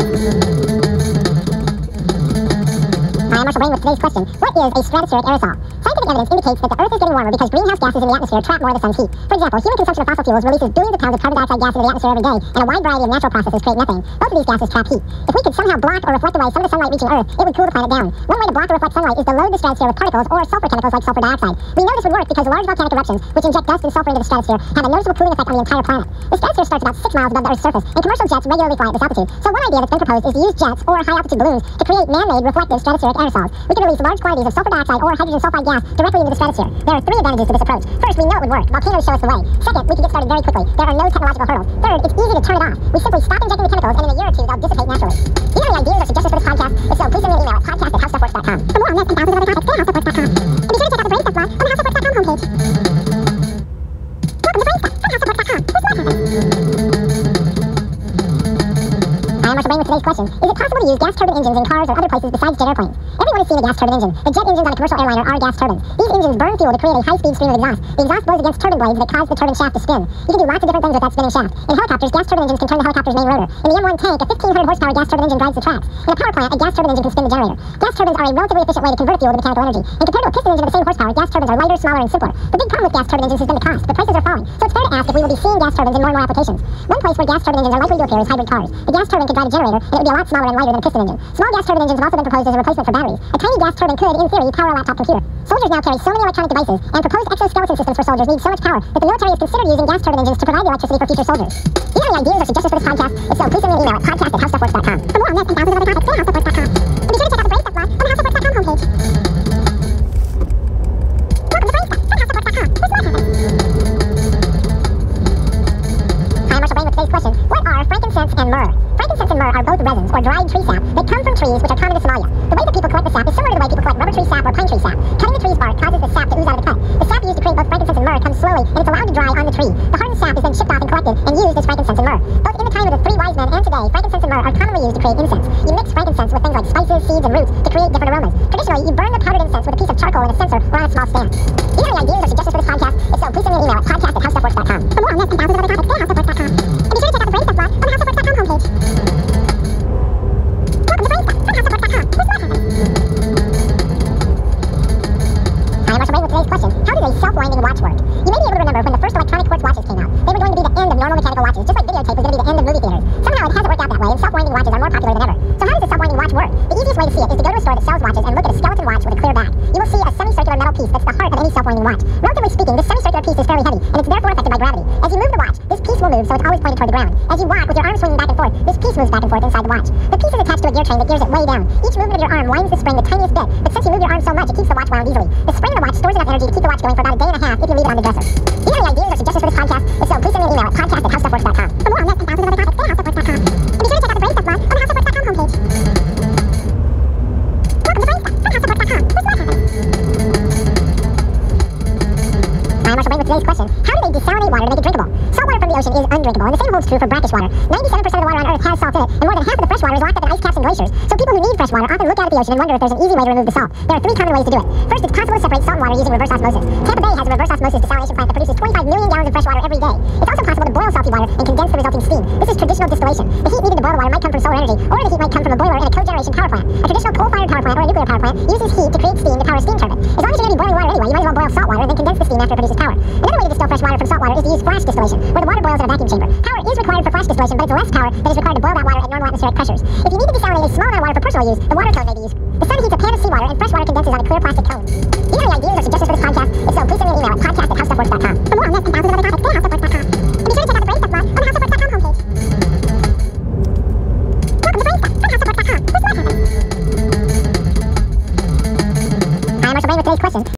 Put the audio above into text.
I'm Marshall Brain with today's question. What is a stratospheric aerosol? Scientific evidence indicates that the Earth is getting warmer because greenhouse gases in the atmosphere trap more of the sun's heat. For example, human consumption of fossil fuels releases billions of pounds of carbon dioxide gas into the atmosphere every day, and a wide variety of natural processes create methane. Both of these gases trap heat. If we could somehow block or reflect away some of the sunlight reaching Earth, it would cool the planet down. One way to block or reflect sunlight is to load the stratosphere with particles or sulfur chemicals like sulfur dioxide. We know this would work because large volcanic eruptions, which inject dust and sulfur into the stratosphere, have a noticeable cooling effect on the entire planet. The stratosphere starts about 6 miles above the Earth's surface, and commercial jets regularly fly at this altitude. So one idea that's been proposed is to use jets or high-altitude balloons to create man-made reflective stratospheric aerosols. We can release large quantities of sulfur dioxide or hydrogen sulfide gas directly into the stratosphere. There are 3 advantages to this approach. First, we know it would work. Volcanoes show us the way. Second, we can get started very quickly. There are no technological hurdles. Third, it's easy to turn it off. We simply stop injecting the chemicals, and in a year or 2, they'll dissipate naturally. Do you have any ideas or suggestions for this podcast? If so, please send me an email at podcast@howstuffworks.com. For more on this and thousands of other topics, go to howstuffworks.com. And be sure to check out the Brain Stuff blog on the howstuffworks.com homepage. Welcome to Brain Stuff from howstuffworks.com. I'm Marshall Brain with today's question. Is it possible to use gas turbine engines in cars or other places besides jet airplanes? Everyone has seen a gas turbine engine. The jet engines on a commercial airliner are gas turbines. These engines burn fuel to create a high-speed stream of exhaust. The exhaust blows against turbine blades that cause the turbine shaft to spin. You can do lots of different things with that spinning shaft. In helicopters, gas turbine engines can turn the helicopter's main rotor. In the M1 tank, a 1,500 horsepower gas turbine engine drives the tracks. In a power plant, a gas turbine engine can spin the generator. Gas turbines are a relatively efficient way to convert fuel to mechanical energy. And compared to a piston engine of the same horsepower, gas turbines are lighter, smaller, and simpler. The big problem with gas turbine engines has been the cost. The prices are falling. So it's fair to ask if we will be seeing gas turbines in more and more applications. One place where gas turbine engines are likely to appear is hybrid cars. The gas turbine could drive a generator, and it would be a lot smaller and lighter than a piston engine. Small gas turbine engines have also been proposed as a replacement for batteries. A tiny gas turbine could, in theory, power a laptop computer. Soldiers now carry so many electronic devices, and proposed exoskeleton systems for soldiers need so much power that the military has considered using gas turbine engines to provide the electricity for future soldiers. Do you have any ideas or suggestions for this podcast? If so, please send me an email at podcast@howstuffworks.com. For more on this and thousands of other topics, go to howstuffworks.com. And be sure to check out the Brain Stuff blog on the howstuffworks.com homepage. Welcome to Brain Stuff from howstuffworks.com. Hi, I'm Marshall Brain with today's question. What are frankincense and myrrh? Frankincense and myrrh are both resins, or dried tree sap, that come from trees which are common to Somalia. The way that people collect the sap is similar to the way people collect rubber tree sap or pine tree sap. Cutting the tree's bark causes the sap to ooze out of the cut. The sap used to create both frankincense and myrrh comes slowly, and it's allowed to dry on the tree. The hardened sap is then shipped off and collected and used as frankincense and myrrh. Both in the time of the 3 wise men and today, frankincense and myrrh are commonly used to create incense. You mix frankincense with things like spices, seeds, and roots to create different aromas. Traditionally, you burn the powdered incense with a piece of charcoal in a censer or on a small stand. Do you have any ideas or suggestions for this podcast? If so, please send me an email at podcast@howstuffworks.com. For more on this and thousands of other topics, go to howstuffworks.com. And be sure to check out the Brain Stuff blog on the howstuffworks.com homepage. Welcome to Brain Stuff from howstuffworks.com. Hi, I'm Marshall Brain with today's question. How does a self-winding watch work? You may be able to remember when the first electronic quartz watches came out. They were going to be the end of normal mechanical watches, just like videotape was going to be the end of movie theaters. Somehow it hasn't worked out that way, and self-winding watches are more popular than ever. So how does a self-winding watch work? The easiest way to see it is to go to a store that sells watches and look at a skeleton watch with a clear back. You will see a semicircular metal piece that's the heart of any self-winding watch. Relatively speaking, this semicircular piece is fairly heavy, and it's therefore affected by gravity. As you move the watch, this piece will move, so it's always pointed toward the ground. As you walk with your arm swinging back and forth, this piece moves back and forth inside the watch. The piece is attached to a gear train that gears it way down. Each movement of your arm winds the spring the tiniest bit, but since you move your arm so much, it keeps the watch wound easily. The spring in the watch stores enough energy to keep the watch going for about a day and a half if you leave it on the dresser. Do you have any ideas or suggestions for this podcast? If so, please send me an email at podcast@howstuffworks.com. For more on this and thousands of other topics, go to howstuffworks.com. And be sure to check out the Brain Stuff blog on the howstuffworks.com homepage. Welcome to Brain Stuff from howstuffworks.com. I'm Marshall Brain with today's question. How do they desalinate water to make it drinkable? Salt water from the ocean is undrinkable, and the same holds true for brackish water. 97% of the water on Earth has salt in it, and more than half of the fresh water is locked up in ice caps and glaciers. So people who need fresh water often look out at the ocean and wonder if there's an easy way to remove the salt. There are 3 common ways to do it. First, it's possible to separate salt and water using reverse osmosis. Tampa Bay has a reverse osmosis desalination plant that produces 25 million gallons of fresh water every day. It's also possible to boil salty water and condense the resulting steam. This is traditional distillation. The heat needed to boil the water might come from solar energy, or the heat might come from a boiler in a cogeneration power plant. A traditional coal-fired power plant or a nuclear power plant uses heat to create steam to power a steam turbine. As long as you're going to be boiling water anyway, you might as well boil salt water and then condense the steam after it produces power. Another way to distill fresh water from salt water is to use flash distillation, where the water boils in a vacuum chamber. Power is required for flash distillation, but it's less power than is required to boil that water at normal atmospheric pressures. If you need to desalinate a small amount of water for personal use, the water cone may be used. The sun heats a pan of seawater and fresh water condenses on a clear plastic cone. Do you have any ideas or suggestions for this podcast? If so, please send me an email at podcast@howstuffworks.com. For more on this and thousands of other topics, go to howstuffworks.com.